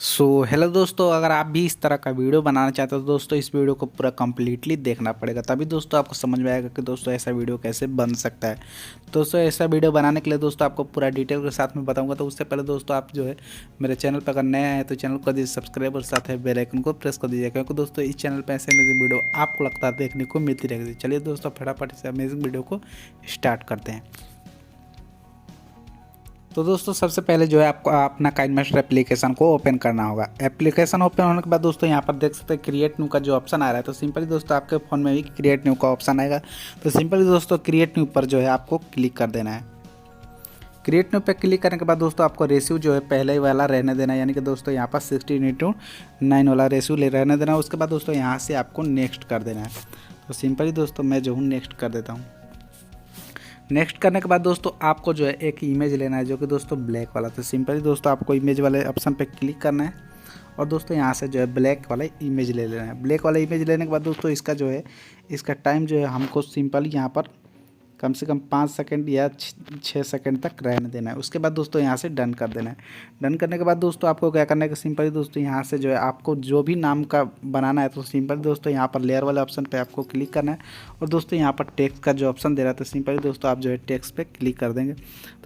Hello दोस्तों, अगर आप भी इस तरह का वीडियो बनाना चाहते हो तो दोस्तों इस वीडियो को पूरा कम्प्लीटली देखना पड़ेगा, तभी दोस्तों आपको समझ में आएगा कि दोस्तों ऐसा वीडियो कैसे बन सकता है। दोस्तों ऐसा वीडियो बनाने के लिए दोस्तों आपको पूरा डिटेल के साथ में बताऊंगा। तो उससे पहले दोस्तों आप जो है मेरे चैनल पर अगर नए आए तो चैनल को दीजिए सब्सक्राइब और साथ है बेल आइकन को प्रेस कर दीजिए, क्योंकि दोस्तों इस चैनल पर ऐसे अमेजिंग वीडियो आपको लगता है देखने को मिलती रहेगी। चलिए दोस्तों फटाफट से अमेजिंग वीडियो को स्टार्ट करते हैं। तो दोस्तों सबसे पहले जो है आपको अपना काइनमास्टर एप्लीकेशन को ओपन करना होगा। एप्लीकेशन ओपन होने के बाद दोस्तों यहाँ पर देख सकते हैं क्रिएट न्यू का जो ऑप्शन आ रहा है। तो सिंपली दोस्तों आपके फ़ोन में भी क्रिएट न्यू का ऑप्शन आएगा। तो सिंपली दोस्तों क्रिएट न्यू पर जो है आपको क्लिक कर देना है। क्रिएट न्यू पे क्लिक करने के बाद दोस्तों आपको रेशियो जो है पहले ही वाला रहने देना है, यानी कि दोस्तों यहाँ पर 16:9 वाला रेशियो रहने देना है। उसके बाद दोस्तों यहाँ से आपको नेक्स्ट कर देना है। तो सिंपली दोस्तों मैं जो हूँ नेक्स्ट कर देता हूँ। नेक्स्ट करने के बाद दोस्तों आपको जो है एक इमेज लेना है जो कि दोस्तों ब्लैक वाला। तो सिंपली दोस्तों आपको इमेज वाले ऑप्शन पे क्लिक करना है और दोस्तों यहाँ से जो है ब्लैक वाला इमेज ले लेना है। ब्लैक वाला इमेज लेने के बाद दोस्तों इसका जो है इसका टाइम जो है हमको सिंपल यहाँ पर कम से कम 5 सेकंड या 6 सेकंड तक रहने देना है। उसके बाद दोस्तों यहाँ से डन कर देना है। डन करने के बाद दोस्तों आपको क्या करना है कि सिंपली दोस्तों यहाँ से जो है आपको जो भी नाम का बनाना है तो सिंपली दोस्तों यहाँ पर लेयर वाले ऑप्शन पे आपको क्लिक करना है और दोस्तों यहाँ पर टेक्स्ट का जो ऑप्शन दे रहा है तो सिंपली दोस्तों आप जो है टेक्स्ट पे क्लिक कर देंगे।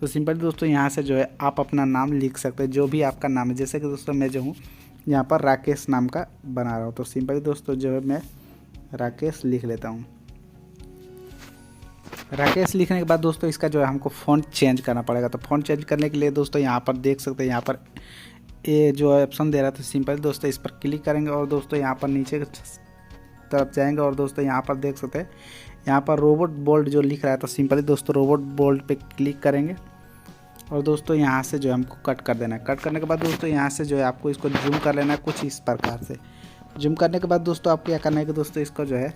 तो सिंपली दोस्तों यहाँ से जो है आप अपना नाम लिख सकते हैं, जो भी आपका नाम है। जैसे कि दोस्तों मैं जो हूँ यहाँ पर राकेश नाम का बना रहा हूँ, तो सिंपली दोस्तों जो है मैं राकेश लिख लेता हूँ। राकेश लिखने के बाद दोस्तों इसका जो है हमको फ़ॉन्ट चेंज करना पड़ेगा। तो फ़ॉन्ट चेंज करने के लिए दोस्तों यहाँ पर देख सकते हैं यहाँ पर ये जो ऑप्शन दे रहा था सिंपल दोस्तों इस पर क्लिक करेंगे और दोस्तों यहाँ पर नीचे तरफ जाएंगे और दोस्तों यहाँ पर देख सकते हैं यहाँ पर रोबोट बोल्ड जो लिख रहा है। तो सिंपली दोस्तों रोबोट बोल्ड पे क्लिक करेंगे और दोस्तों यहाँ से जो है हमको कट कर देना है। कट करने के बाद दोस्तों यहाँ से जो है आपको इसको जूम कर लेना है कुछ इस प्रकार से। जूम करने के बाद दोस्तों आपको क्या करना है कि दोस्तों इसको जो है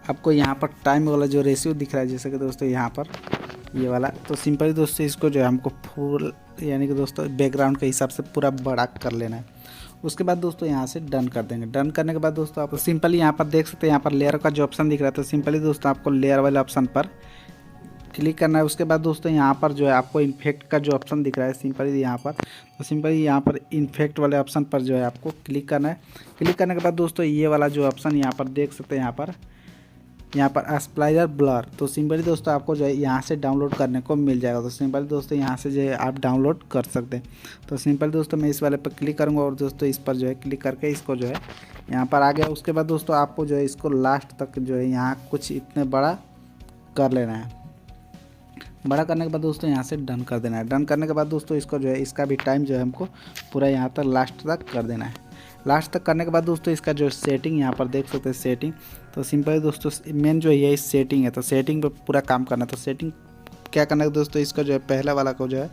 आपको यहाँ पर टाइम वाला जो रेशियो दिख रहा है जैसे कि दोस्तों यहाँ पर ये वाला, तो सिंपली दोस्तों इसको जो है हमको फुल यानी कि दोस्तों बैकग्राउंड के हिसाब से पूरा बड़ा कर लेना है। उसके बाद दोस्तों यहाँ से डन कर देंगे। डन करने के बाद दोस्तों आप सिंपली यहाँ पर देख सकते हैं यहाँ पर लेयर का जो ऑप्शन दिख रहा है तो सिंपली दोस्तों आपको लेयर वाले ऑप्शन पर क्लिक करना है। उसके बाद दोस्तों यहाँ पर जो है आपको इन्फेक्ट का जो ऑप्शन दिख रहा है सिंपली यहाँ पर, तो सिंपली यहाँ पर इन्फेक्ट वाले ऑप्शन पर जो है आपको क्लिक करना है। क्लिक करने के बाद दोस्तों ये वाला जो ऑप्शन यहाँ पर देख सकते हैं यहाँ पर स्प्लाइजर ब्लर, तो सिंपली दोस्तों आपको जो है यहाँ से डाउनलोड करने को मिल जाएगा। तो सिंपली दोस्तों यहाँ से जो है आप डाउनलोड कर सकते हैं। तो सिंपली दोस्तों मैं इस वाले पर क्लिक करूँगा और दोस्तों इस पर जो है क्लिक करके इसको जो है यहाँ पर आ गया। उसके बाद दोस्तों आपको जो है इसको लास्ट तक जो है यहाँ कुछ इतने बड़ा कर लेना है। बड़ा करने के बाद दोस्तों यहाँ से डन कर देना है। डन करने के बाद दोस्तों इसको जो है इसका भी टाइम जो है हमको पूरा यहाँ तक लास्ट तक कर देना है। लास्ट तक करने के बाद दोस्तों इसका जो सेटिंग यहाँ पर देख सकते हैं सेटिंग, तो सिंपली दोस्तों मेन जो है यही सेटिंग है। तो सेटिंग पे पूरा काम करना है। तो सेटिंग क्या करना है दोस्तों इसका जो है पहला वाला को जो है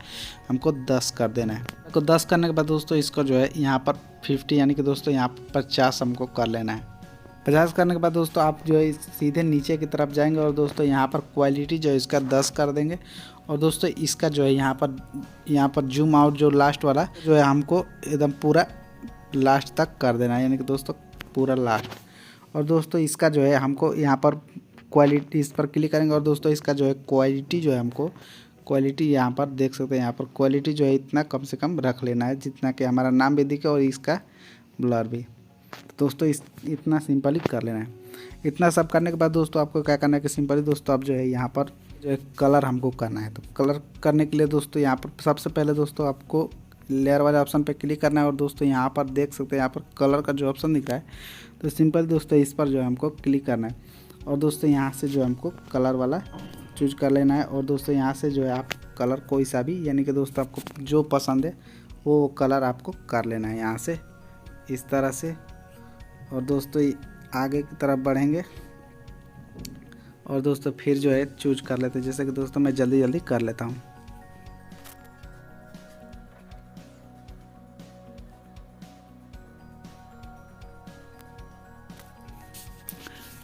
हमको 10 कर देना है। तो 10 करने के बाद दोस्तों इसको जो है यहाँ पर 50 यानी कि दोस्तों यहाँ पर 50 हमको कर लेना है। 50 करने के बाद दोस्तों आप जो है सीधे नीचे की तरफ जाएंगे और दोस्तों यहाँ पर क्वालिटी जो है इसका 10 कर देंगे और दोस्तों इसका जो है यहाँ पर जूम आउट जो लास्ट वाला जो है हमको एकदम पूरा लास्ट तक कर देना है, यानी कि दोस्तों पूरा लास्ट। और दोस्तों इसका जो है हमको यहाँ पर क्वालिटी इस पर क्लिक करेंगे और दोस्तों इसका जो है क्वालिटी जो है हमको क्वालिटी यहाँ पर देख सकते हैं यहाँ पर क्वालिटी जो है इतना कम से कम रख लेना है जितना कि हमारा नाम भी दिखे और इसका ब्लर भी। दोस्तों इतना सिंपली कर लेना है। इतना सब करने के बाद दोस्तों आपको क्या करना है कि सिंपली दोस्तों आप जो है यहाँ पर जो है कलर हमको करना है। तो कलर करने के लिए दोस्तों यहाँ पर सबसे पहले दोस्तों आपको लेयर वाले ऑप्शन पे क्लिक करना है और दोस्तों यहाँ पर देख सकते हैं यहाँ पर कलर का जो ऑप्शन दिख रहा है तो सिंपल दोस्तों इस पर जो है हमको क्लिक करना है और दोस्तों यहाँ से जो है हमको कलर वाला चूज कर लेना है। और दोस्तों यहाँ से जो है आप कलर कोई सा भी यानी कि दोस्तों आपको जो पसंद है वो कलर आपको कर लेना है यहाँ से इस तरह से। और दोस्तों आगे की तरफ बढ़ेंगे और दोस्तों फिर जो है चूज कर लेते हैं, जैसे कि दोस्तों मैं जल्दी कर लेता हूँ।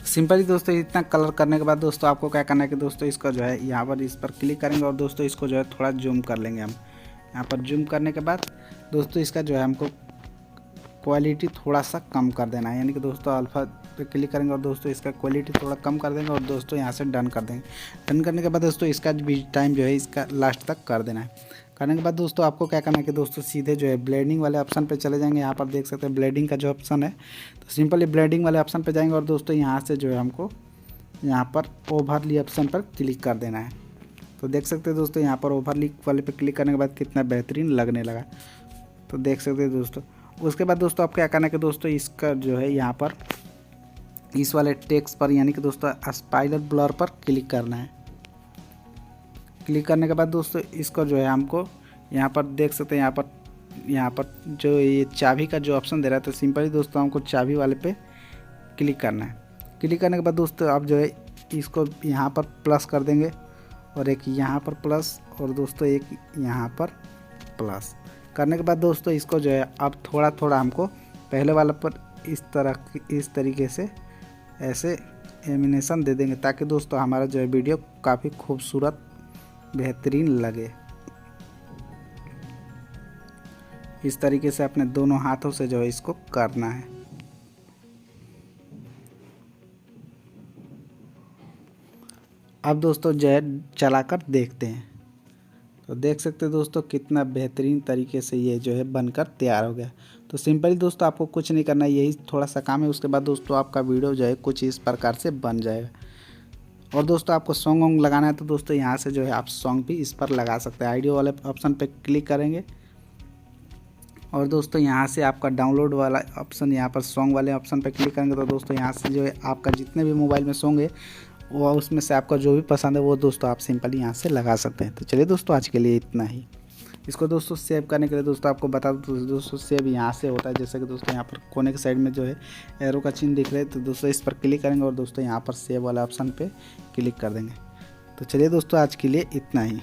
सिंपली दोस्तों इतना कलर करने के बाद दोस्तों आपको क्या करना है कि दोस्तों इसको जो है यहाँ पर इस पर क्लिक करेंगे और दोस्तों इसको जो है थोड़ा जूम कर लेंगे हम। यहाँ पर जूम करने के बाद दोस्तों इसका जो है हमको क्वालिटी थोड़ा सा कम कर देना है, यानी कि दोस्तों अल्फ़ा पे क्लिक करेंगे और दोस्तों इसका क्वालिटी थोड़ा कम कर देंगे और दोस्तों यहाँ से डन कर देंगे। डन करने के बाद दोस्तों इसका भी टाइम जो है इसका लास्ट तक कर देना है। करने के बाद दोस्तों आपको क्या करना है कि दोस्तों सीधे जो है ब्लेंडिंग वाले ऑप्शन पे चले जाएंगे। यहाँ पर देख सकते हैं ब्लेंडिंग का जो ऑप्शन है, तो सिंपली ब्लेंडिंग वाले ऑप्शन पे जाएंगे और दोस्तों यहाँ से जो है हमको यहाँ पर ओवरली ऑप्शन पर क्लिक कर देना है। तो देख सकते हैं दोस्तों यहाँ पर ओवरली वाले पे क्लिक करने के बाद कितना बेहतरीन लगने लगा, तो देख सकते हैं दोस्तों। उसके बाद दोस्तों आपको क्या करना है कि दोस्तों इसका जो है यहाँ पर इस वाले टेक्स्ट पर यानी कि दोस्तों स्पाइरल ब्लर पर क्लिक करना है। क्लिक करने के बाद दोस्तों इसको जो है हमको यहाँ पर देख सकते हैं यहाँ पर जो ये चाबी का जो ऑप्शन दे रहा है, तो सिंपली दोस्तों हमको चाबी वाले पे क्लिक करना है। क्लिक करने के बाद दोस्तों आप जो है इसको यहाँ पर प्लस कर देंगे और एक यहाँ पर प्लस और दोस्तों एक यहाँ पर प्लस करने के बाद दोस्तों इसको जो है अब थोड़ा थोड़ा हमको पहले वाला पर इस तरीके से ऐसे एनिमेशन दे देंगे, ताकि दोस्तों हमारा जो है वीडियो काफ़ी खूबसूरत बेहतरीन लगे। इस तरीके से अपने दोनों हाथों से जो है इसको करना है। अब दोस्तों जो है चलाकर देखते हैं, तो देख सकते हैं दोस्तों कितना बेहतरीन तरीके से ये जो है बनकर तैयार हो गया। तो सिंपली दोस्तों आपको कुछ नहीं करना है, यही थोड़ा सा काम है। उसके बाद दोस्तों आपका वीडियो जो है कुछ इस प्रकार से बन जाएगा। और दोस्तों आपको सॉन्ग वॉन्ग लगाना है तो दोस्तों यहाँ से जो है आप सॉन्ग भी इस पर लगा सकते हैं। ऑडियो वाले ऑप्शन पे क्लिक करेंगे और दोस्तों यहाँ से आपका डाउनलोड वाला ऑप्शन, यहाँ पर सॉन्ग वाले ऑप्शन पे क्लिक करेंगे तो दोस्तों यहाँ से जो है आपका जितने भी मोबाइल में सॉन्ग है वो उसमें से आपका जो भी पसंद है वो दोस्तों आप सिंपली यहाँ से लगा सकते हैं। तो चलिए दोस्तों आज के लिए इतना ही। इसको दोस्तों सेव करने के लिए दोस्तों आपको बता दूँ दोस्तों सेव यहाँ से होता है। जैसे कि दोस्तों यहाँ पर कोने के साइड में जो है एरो का चिन्ह दिख रहा है, तो दोस्तों इस पर क्लिक करेंगे और दोस्तों यहाँ पर सेव वाला ऑप्शन पे क्लिक कर देंगे। तो चलिए दोस्तों आज के लिए इतना ही।